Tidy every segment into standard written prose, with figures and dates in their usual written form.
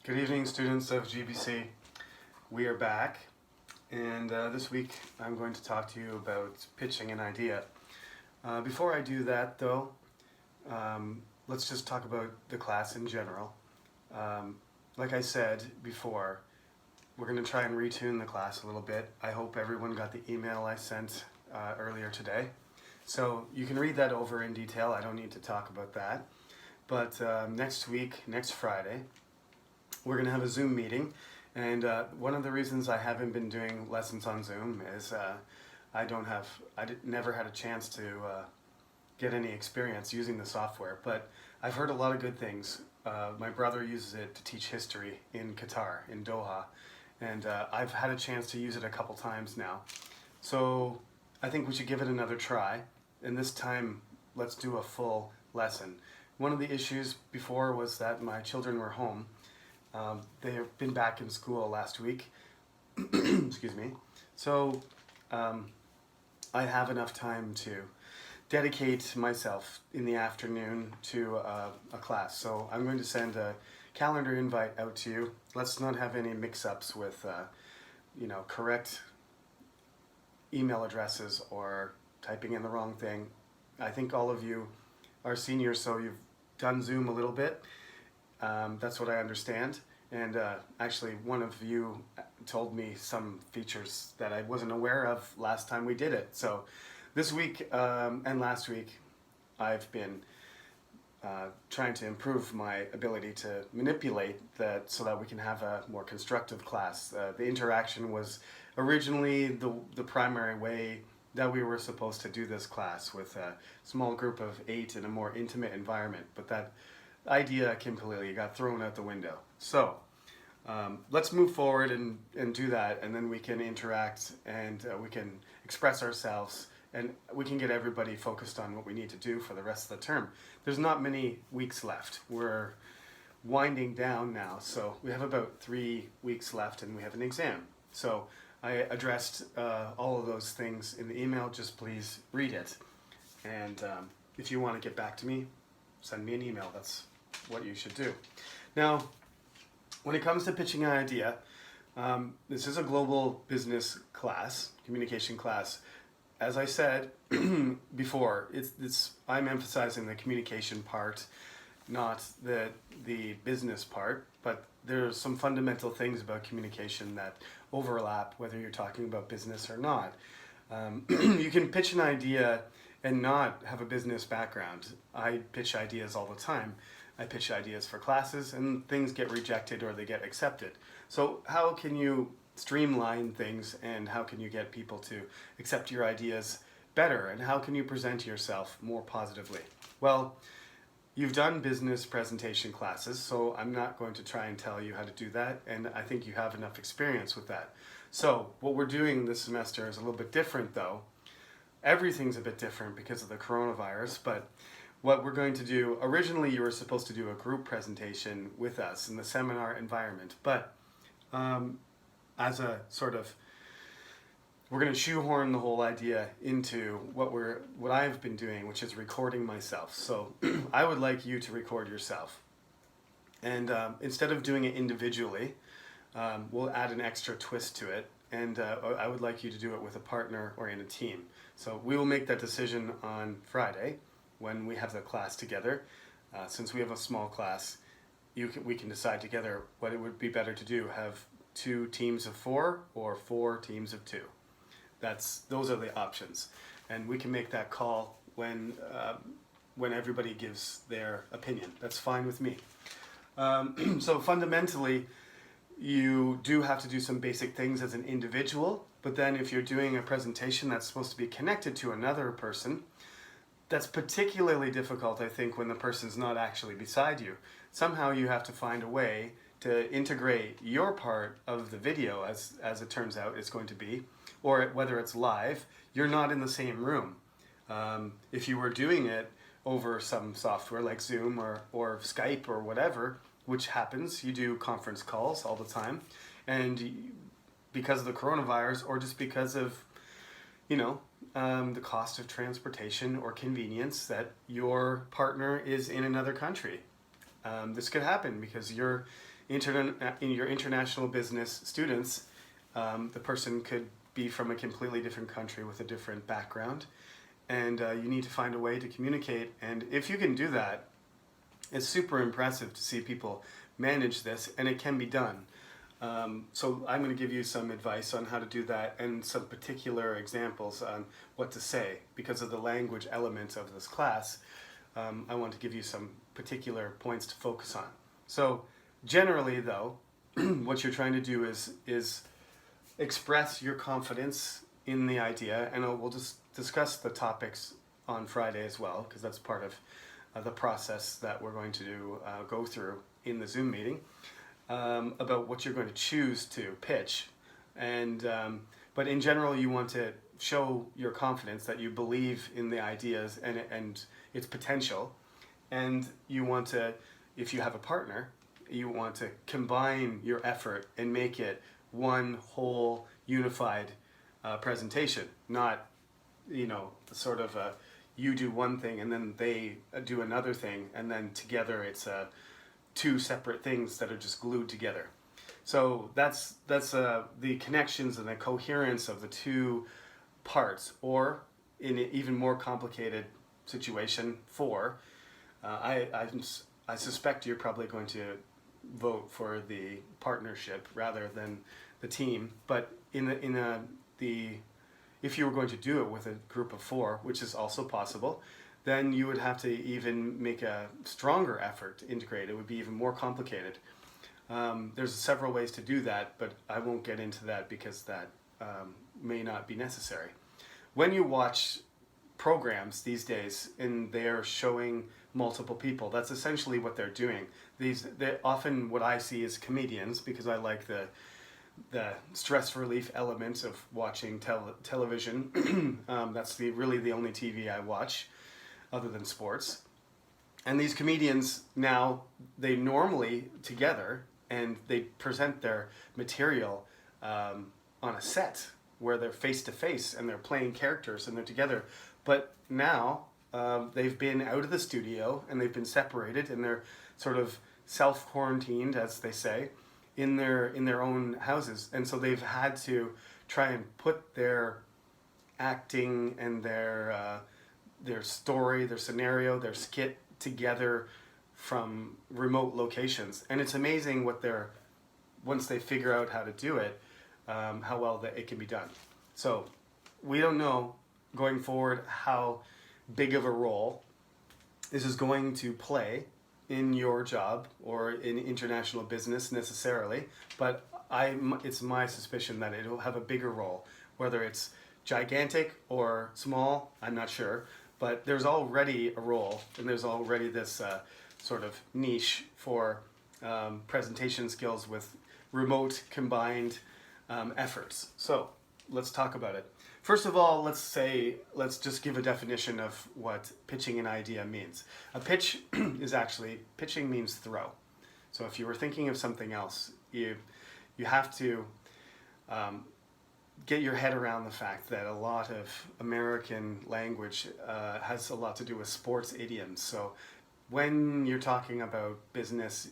Good evening, students of GBC. We are back, and this week I'm going to talk to you about pitching an idea. Before I do that, though, let's just talk about the class in general. Like I said before, we're going to try and retune the class a little bit. I hope everyone got the email I sent earlier today. So you can read that over in detail. I don't need to talk about that. But next week, next Friday, we're going to have a Zoom meeting, and one of the reasons I haven't been doing lessons on Zoom is I never had a chance to get any experience using the software, but I've heard a lot of good things. My brother uses it to teach history in Qatar, in Doha, and I've had a chance to use it a couple times now. So I think we should give it another try, and this time let's do a full lesson. One of the issues before was that my children were home. They have been back in school last week. Excuse me. So I have enough time to dedicate myself in the afternoon to a class. So I'm going to send a calendar invite out to you. Let's not have any mix-ups with correct email addresses or typing in the wrong thing. I think all of you are seniors, so you've done Zoom a little bit. That's what I understand. And actually, one of you told me some features that I wasn't aware of last time we did it. So this week and last week, I've been trying to improve my ability to manipulate that so that we can have a more constructive class. The interaction was originally the primary way that we were supposed to do this class, with a small group of 8 in a more intimate environment, but that idea completely got thrown out the window. So let's move forward and do that, and then we can interact and we can express ourselves, and we can get everybody focused on what we need to do for the rest of the term. There's not many weeks left. We're winding down now, so we have about 3 weeks left and we have an exam. So I addressed all of those things in the email. Just please read it, and if you want to get back to me, send me an email. That's what you should do. Now, when it comes to pitching an idea, this is a global business class, communication class. As I said before, I'm emphasizing the communication part, not the business part, but there's some fundamental things about communication that overlap whether you're talking about business or not. You can pitch an idea and not have a business background. I pitch ideas all the time. I pitch ideas for classes, and things get rejected or they get accepted. So how can you streamline things, and how can you get people to accept your ideas better, and how can you present yourself more positively? Well, you've done business presentation classes, so I'm not going to try and tell you how to do that, and I think you have enough experience with that. So what we're doing this semester is a little bit different, though. Everything's a bit different because of the coronavirus, but what we're going to do, originally you were supposed to do a group presentation with us in the seminar environment, but as a sort of, we're going to shoehorn the whole idea into what I've been doing, which is recording myself. So I would like you to record yourself, and instead of doing it individually, we'll add an extra twist to it, and I would like you to do it with a partner or in a team. So we will make that decision on Friday when we have the class together. Since we have a small class, we can decide together what it would be better to do, have 2 teams of 4 or 4 teams of 2. Those are the options, and we can make that call when everybody gives their opinion. That's fine with me. So fundamentally, you do have to do some basic things as an individual, but then if you're doing a presentation that's supposed to be connected to another person, that's particularly difficult, I think, when the person's not actually beside you. Somehow you have to find a way to integrate your part of the video, as it turns out it's going to be, or whether it's live, you're not in the same room. If you were doing it over some software like Zoom or Skype or whatever, which happens, you do conference calls all the time, and because of the coronavirus, or just because of the cost of transportation or convenience, that your partner is in another country. This could happen because you're in your international business students, the person could be from a completely different country with a different background, and you need to find a way to communicate. And if you can do that, it's super impressive to see people manage this, and it can be done. So I'm going to give you some advice on how to do that and some particular examples on what to say. Because of the language element of this class, I want to give you some particular points to focus on. So generally though, what you're trying to do is express your confidence in the idea, and we'll just discuss the topics on Friday as well, because that's part of the process that we're going to go through in the Zoom meeting, about what you're going to choose to pitch. And but in general, you want to show your confidence that you believe in the ideas and its potential, and you want to, if you have a partner, you want to combine your effort and make it one whole unified presentation, not sort of you do one thing and then they do another thing, and then together it's two separate things that are just glued together. So that's the connections and the coherence of the two parts. Or in an even more complicated situation, I suspect you're probably going to vote for the partnership rather than the team. But if you were going to do it with a group of 4, which is also possible, then you would have to even make a stronger effort to integrate. It would be even more complicated. There's several ways to do that, but I won't get into that because that may not be necessary. When you watch programs these days and they're showing multiple people, that's essentially what they're doing. Often what I see is comedians, because I like the stress relief element of watching television. That's really the only TV I watch other than sports. And these comedians now, they normally together, and they present their material on a set where they're face to face and they're playing characters and they're together. But now they've been out of the studio and they've been separated, and they're sort of self-quarantined, as they say, in their own houses. And so they've had to try and put their acting and their story, their scenario, their skit together from remote locations. And it's amazing once they figure out how to do it, how well it can be done. So we don't know going forward how big of a role this is going to play in your job or in international business necessarily, but it's my suspicion that it'll have a bigger role. Whether it's gigantic or small, I'm not sure, but there's already a role, and there's already this sort of niche for presentation skills with remote combined efforts. So let's talk about it. First of all, let's just give a definition of what pitching an idea means. A pitch pitching means throw. So if you were thinking of something else, you have to get your head around the fact that a lot of American language has a lot to do with sports idioms. So when you're talking about business,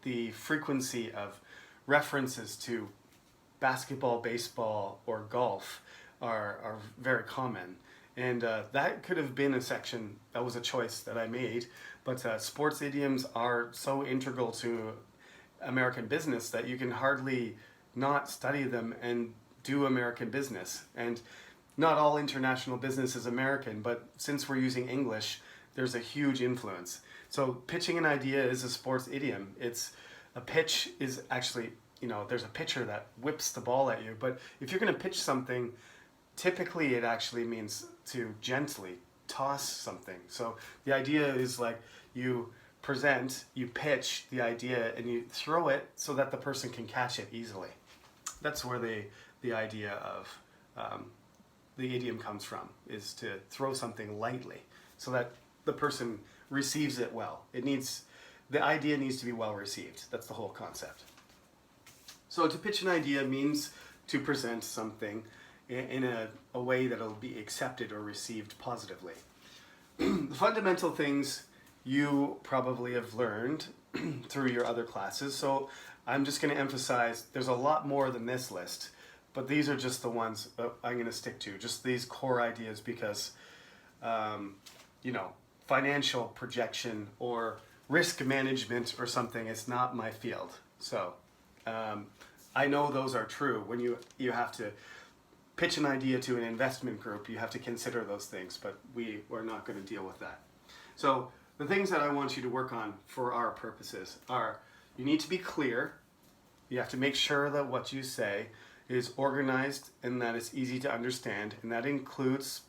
the frequency of references to basketball, baseball, or golf are very common. And that could have been a section, that was a choice that I made, but sports idioms are so integral to American business that you can hardly not study them and do American business. And not all international business is American, but since we're using English, there's a huge influence. So pitching an idea is a sports idiom. A pitch is actually, there's a pitcher that whips the ball at you, but if you're going to pitch something, typically it actually means to gently toss something. So the idea is like you pitch the idea and you throw it so that the person can catch it easily. That's where the idea of the idiom comes from, is to throw something lightly so that the person receives it well. The idea needs to be well received. That's the whole concept. So to pitch an idea means to present something in a way that will be accepted or received positively. The fundamental things you probably have learned through your other classes. So I'm just going to emphasize there's a lot more than this list, but these are just the ones I'm going to stick to, just these core ideas because, you know, financial projection or risk management or something is not my field. So I know those are true. When you have to pitch an idea to an investment group, you have to consider those things, but we're not going to deal with that. So the things that I want you to work on for our purposes are you need to be clear. You have to make sure that what you say is organized and that it's easy to understand, and that includes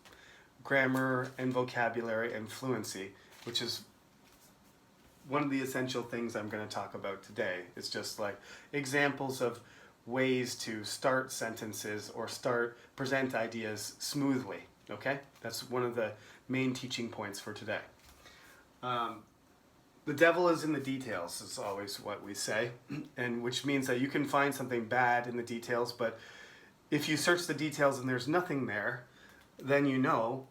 grammar and vocabulary and fluency, which is one of the essential things I'm going to talk about today. It's just like examples of ways to start sentences or present ideas smoothly, okay? That's one of the main teaching points for today. The devil is in the details is always what we say, and which means that you can find something bad in the details, but if you search the details and there's nothing there, then you know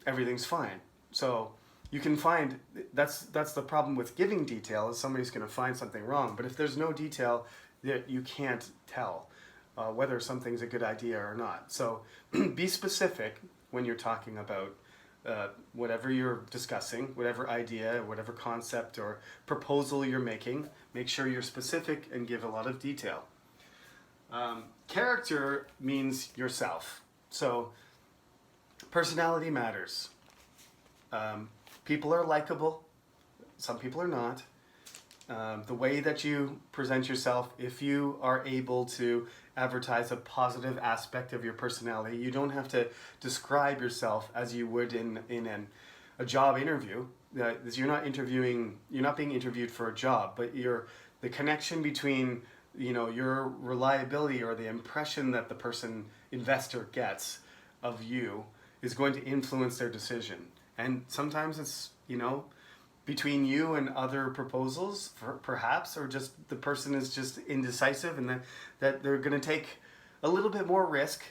everything's fine. So you can find, that's the problem with giving detail, is somebody's going to find something wrong. But if there's no detail, you can't tell whether something's a good idea or not. So be specific when you're talking about whatever you're discussing, whatever idea, whatever concept or proposal you're making. Make sure you're specific and give a lot of detail. Character means yourself. So personality matters. People are likable. Some people are not. The way that you present yourself, if you are able to advertise a positive aspect of your personality, you don't have to describe yourself as you would in a job interview. You're not being interviewed for a job, but the connection between your reliability or the impression that the investor gets of you is going to influence their decision. And sometimes it's, between you and other proposals, perhaps, or just the person is just indecisive and that they're going to take a little bit more risk.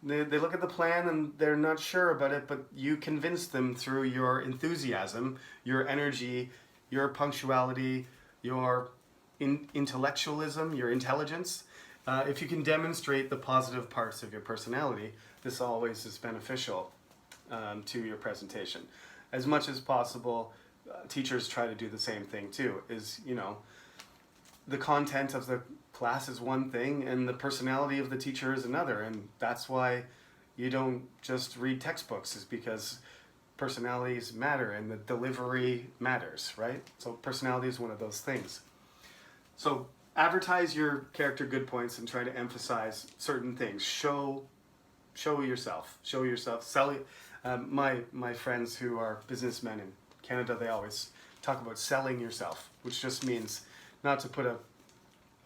They look at the plan and they're not sure about it, but you convince them through your enthusiasm, your energy, your punctuality, your intellectualism, your intelligence. If you can demonstrate the positive parts of your personality, this always is beneficial to your presentation. As much as possible, teachers try to do the same thing too, the content of the class is one thing and the personality of the teacher is another, and that's why you don't just read textbooks, is because personalities matter and the delivery matters, right? So personality is one of those things. So advertise your character good points and try to emphasize certain things. Show yourself, sell it. My friends who are businessmen in Canada, they always talk about selling yourself, which just means not to put a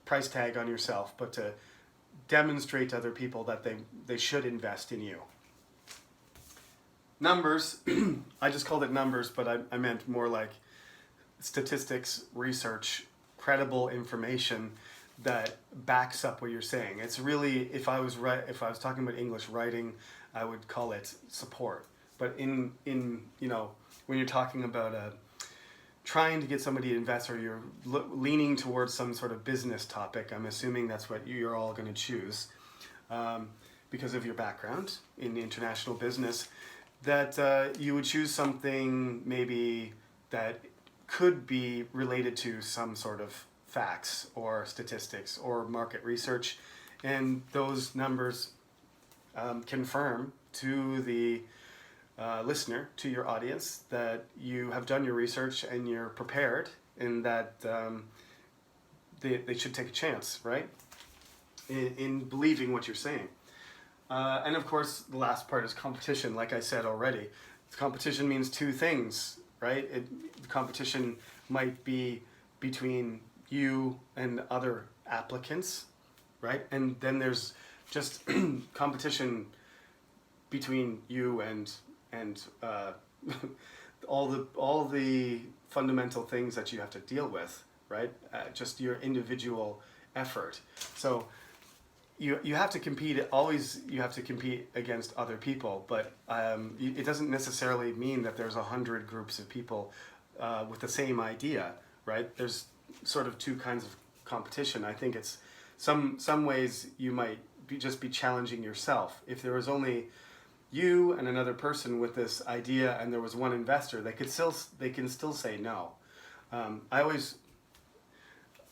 price tag on yourself, but to demonstrate to other people that they should invest in you. Numbers, I just called it numbers, but I meant more like statistics, research, credible information that backs up what you're saying. It's really, if I was talking about English writing, I would call it support. But in when you're talking about trying to get somebody to invest, or you're leaning towards some sort of business topic, I'm assuming that's what you're all going to choose because of your background in international business, that you would choose something maybe that could be related to some sort of facts or statistics or market research, and those numbers confirm to the listener, to your audience, that you have done your research and you're prepared, and that they should take a chance, right, in believing what you're saying. And of course, the last part is competition. Like I said already, competition means two things, right? The competition might be between you and other applicants, right? And then there's just competition between you and all the fundamental things that you have to deal with, right? Just your individual effort. So you have to compete. Always, you have to compete against other people, but it doesn't necessarily mean that there's 100 groups of people with the same idea, right? There's sort of two kinds of competition. I think it's some ways you might just be challenging yourself. If there was only you and another person with this idea and there was one investor, they can still say no.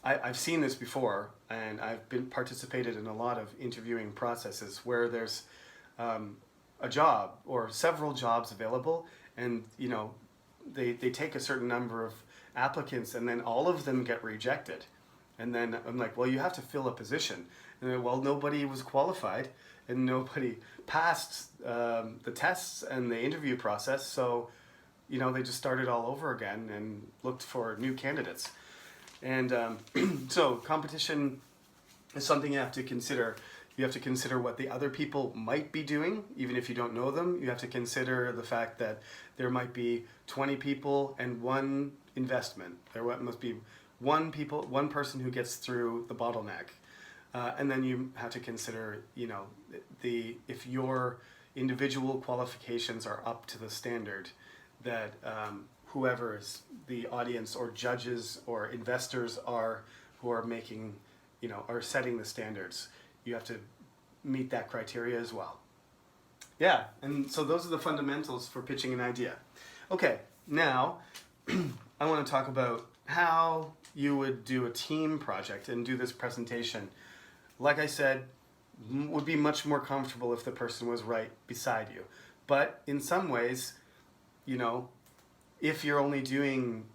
I've seen this before, and I've been participated in a lot of interviewing processes where there's a job or several jobs available, and they take a certain number of applicants, and then all of them get rejected. And then I'm like, well, you have to fill a position. And then, well, nobody was qualified and nobody passed the tests and the interview process. So, they just started all over again and looked for new candidates. And so competition is something you have to consider. You have to consider what the other people might be doing, even if you don't know them. You have to consider the fact that there might be 20 people and one investment. There must be one person who gets through the bottleneck. And then you have to consider, if your individual qualifications are up to the standard that whoever is the audience or judges or investors who are making, are setting the standards. You have to meet that criteria as well. Yeah, and so those are the fundamentals for pitching an idea. Okay, now I want to talk about how you would do a team project and do this presentation. Like I said, would be much more comfortable if the person was right beside you. But in some ways, if you're only doing,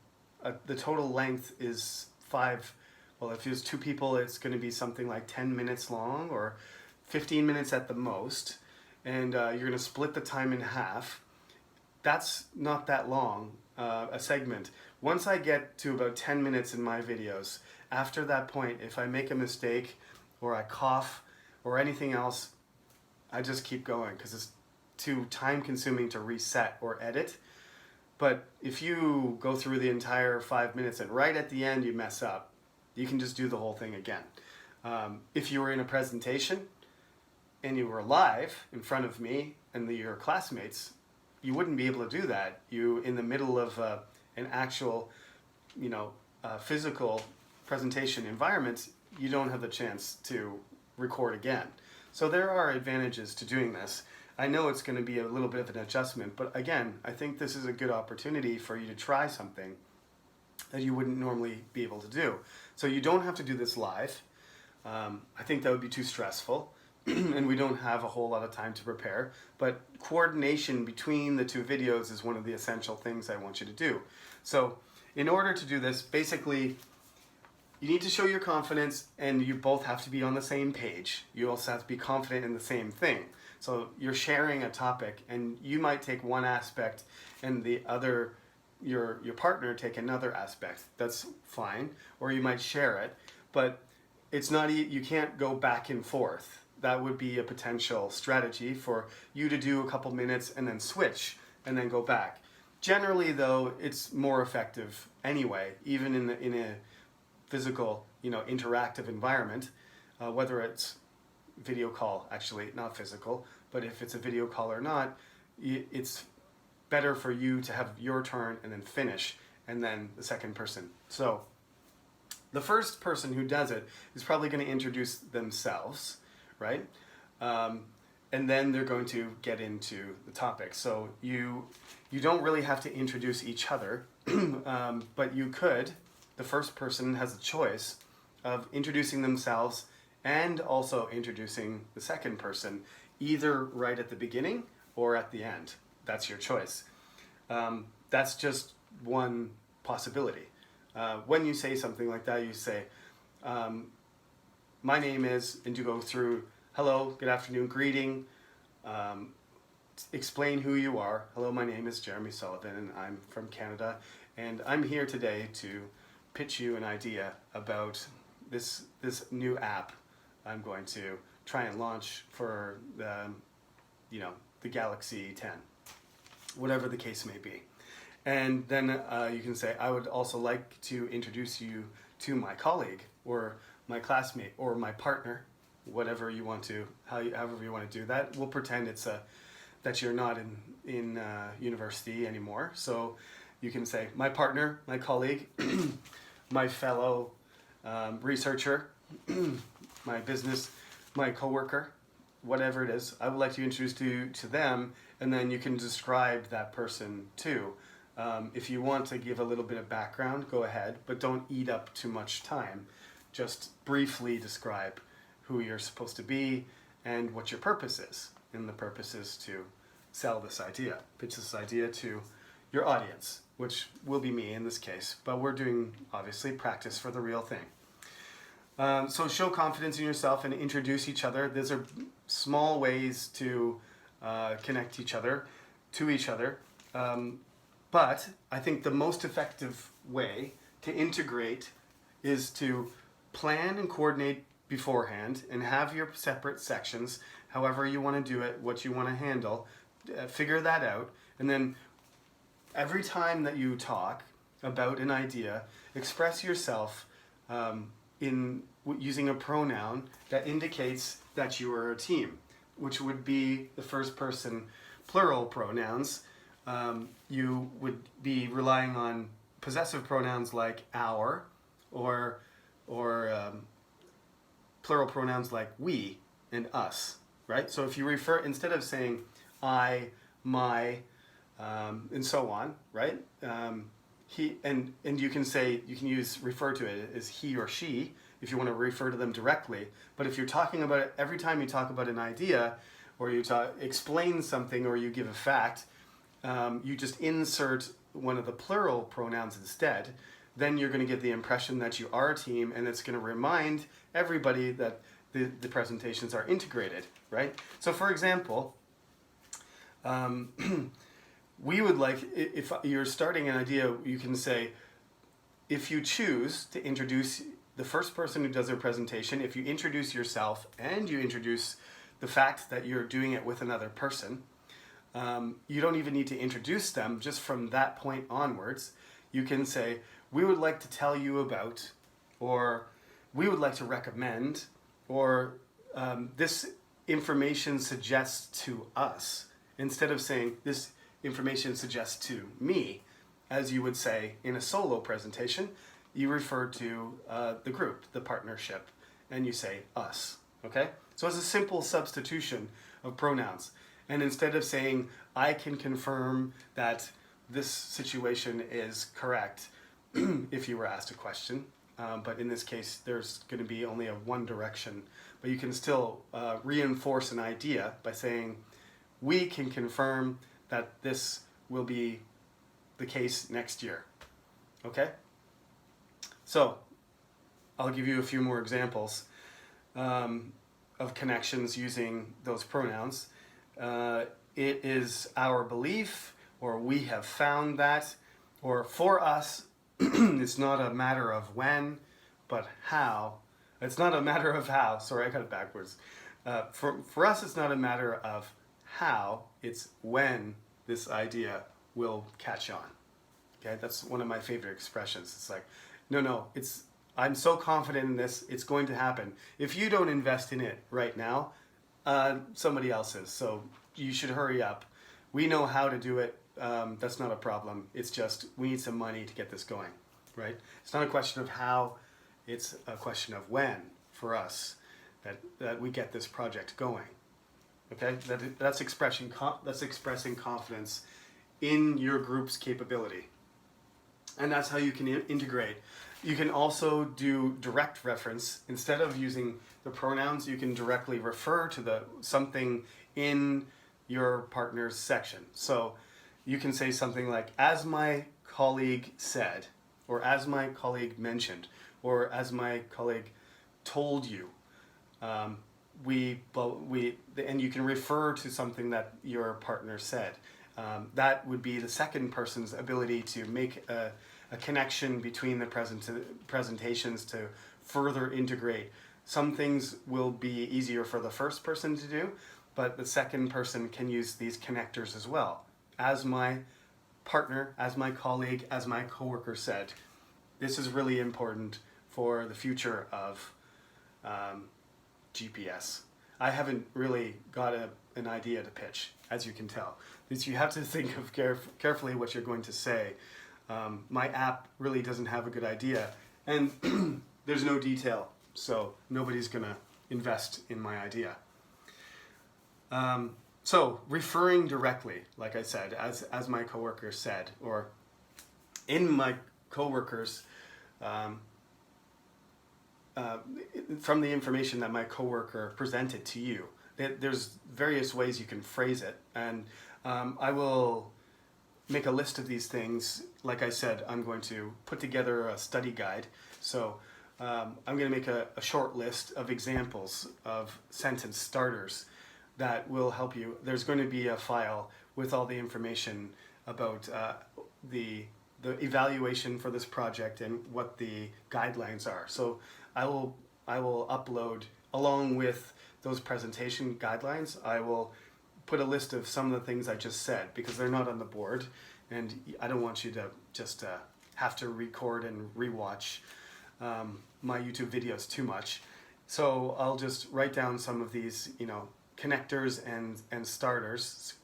the total length is if it's two people, it's going to be something like 10 minutes long or 15 minutes at the most. And you're going to split the time in half. That's not that long, a segment. Once I get to about 10 minutes in my videos, after that point, if I make a mistake or I cough or anything else, I just keep going because it's too time consuming to reset or edit. But if you go through the entire 5 minutes and right at the end you mess up, you can just do the whole thing again. If you were in a presentation and you were live in front of me and your classmates, you wouldn't be able to do that. In the middle of an actual, physical presentation environment, you don't have the chance to record again. So there are advantages to doing this. I know it's going to be a little bit of an adjustment, but again, I think this is a good opportunity for you to try something that you wouldn't normally be able to do. So you don't have to do this live. I think that would be too stressful, and we don't have a whole lot of time to prepare, but coordination between the two videos is one of the essential things I want you to do. So in order to do this, basically, you need to show your confidence, and you both have to be on the same page. You also have to be confident in the same thing. So you're sharing a topic, and you might take one aspect and the other, your partner take another aspect. That's fine. Or you might share it, but it's not, you can't go back and forth. That would be a potential strategy for you to do a couple minutes and then switch and then go back. Generally though, it's more effective anyway, even in a physical, interactive environment, whether it's video call, actually not physical, but if it's a video call or not, it's better for you to have your turn and then finish, and then the second person. So the first person who does it is probably going to introduce themselves, right? And then they're going to get into the topic. So you don't really have to introduce each other, but you could. The first person has a choice of introducing themselves and also introducing the second person, either right at the beginning or at the end. That's your choice. That's just one possibility. When you say something like that, you say, my name is, and you go through, hello, good afternoon, greeting, explain who you are. Hello, my name is Jeremy Sullivan, and I'm from Canada, and I'm here today to pitch you an idea about this new app I'm going to try and launch for the Galaxy 10, whatever the case may be. And then you can say, I would also like to introduce you to my colleague or my classmate or my partner, whatever you want to, however you want to do that. We'll pretend it's that you're not in university anymore. So you can say, my partner, my colleague, my fellow researcher, my coworker, whatever it is. I would like to introduce you to them, and then you can describe that person too. If you want to give a little bit of background, go ahead, but don't eat up too much time. Just briefly describe who you're supposed to be and what your purpose is. And the purpose is to sell this idea, pitch this idea to your audience, which will be me in this case, but we're doing, obviously, practice for the real thing. So show confidence in yourself and introduce each other. These are small ways to connect to each other. But I think the most effective way to integrate is to plan and coordinate beforehand and have your separate sections, however you want to do it, what you want to handle, figure that out, and then every time that you talk about an idea, express yourself in using a pronoun that indicates that you are a team, which would be the first person plural pronouns. You would be relying on possessive pronouns like our, or plural pronouns like we and us, right? So if you refer, instead of saying I, my, and so on, right? He and you can refer to it as he or she if you want to refer to them directly. But if you're talking about it, every time you talk about an idea, or you explain something, or you give a fact, you just insert one of the plural pronouns instead. Then you're going to give the impression that you are a team, and it's going to remind everybody that the presentations are integrated, right? So for example, we would like, if you're starting an idea, you can say, if you choose to introduce the first person who does their presentation, if you introduce yourself and you introduce the fact that you're doing it with another person, you don't even need to introduce them. Just from that point onwards, you can say, we would like to tell you about, or we would like to recommend, or this information suggests to us, instead of saying this information suggests to me, as you would say in a solo presentation. You refer to the group, the partnership, and you say us, okay? So it's a simple substitution of pronouns. And instead of saying, I can confirm that this situation is correct, if you were asked a question, but in this case, there's going to be only a one direction, but you can still reinforce an idea by saying, we can confirm that this will be the case next year, okay? So, I'll give you a few more examples of connections using those pronouns. It is our belief, or we have found that, or for us, it's not a matter of when, but how. It's not a matter of how, sorry, I got it backwards. For us, it's not a matter of how, it's when this idea will catch on. Okay, that's one of my favorite expressions. It's like, no, I'm so confident in this, it's going to happen. If you don't invest in it right now, somebody else is, so you should hurry up. We know how to do it, that's not a problem. It's just, we need some money to get this going, right? It's not a question of how, it's a question of when, for us, that we get this project going. Okay, that's expressing confidence in your group's capability. And that's how you can integrate. You can also do direct reference. Instead of using the pronouns, you can directly refer to something in your partner's section. So you can say something like, as my colleague said, or as my colleague mentioned, or as my colleague told you. And you can refer to something that your partner said. That would be the second person's ability to make a connection between the presentations to further integrate. Some things will be easier for the first person to do, but the second person can use these connectors as well. As my partner, as my colleague, as my coworker said. This is really important for the future of GPS. I haven't really got an idea to pitch, as you can tell. You have to think of carefully what you're going to say. My app really doesn't have a good idea. And there's no detail, so nobody's gonna invest in my idea. So referring directly, like I said, as my coworker said, or in my coworkers, from the information that my coworker presented to you, there's various ways you can phrase it, and I will make a list of these things. Like I said, I'm going to put together a study guide. So I'm going to make a short list of examples of sentence starters that will help you. There's going to be a file with all the information about the evaluation for this project and what the guidelines are. So I will upload, along with those presentation guidelines, I will put a list of some of the things I just said, because they're not on the board, and I don't want you to just have to record and rewatch my YouTube videos too much. So I'll just write down some of these, connectors and starters,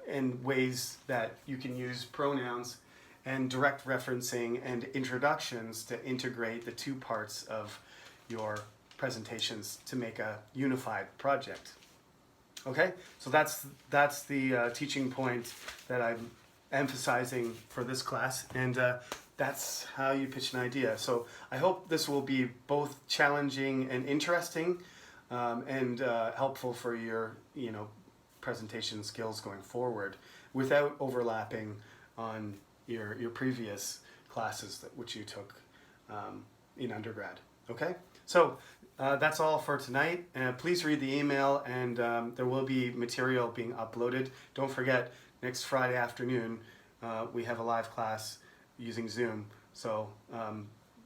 and ways that you can use pronouns and direct referencing and introductions to integrate the two parts of your presentations to make a unified project. Okay, so that's the teaching point that I'm emphasizing for this class, and that's how you pitch an idea. So I hope this will be both challenging and interesting, and helpful for your presentation skills going forward, without overlapping on your previous classes which you took in undergrad. Okay, so that's all for tonight. Please read the email, and there will be material being uploaded. Don't forget, next Friday afternoon we have a live class using Zoom, so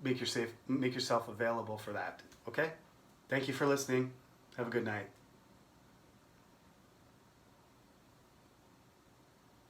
make yourself available for that. Okay, thank you for listening. Have a good night.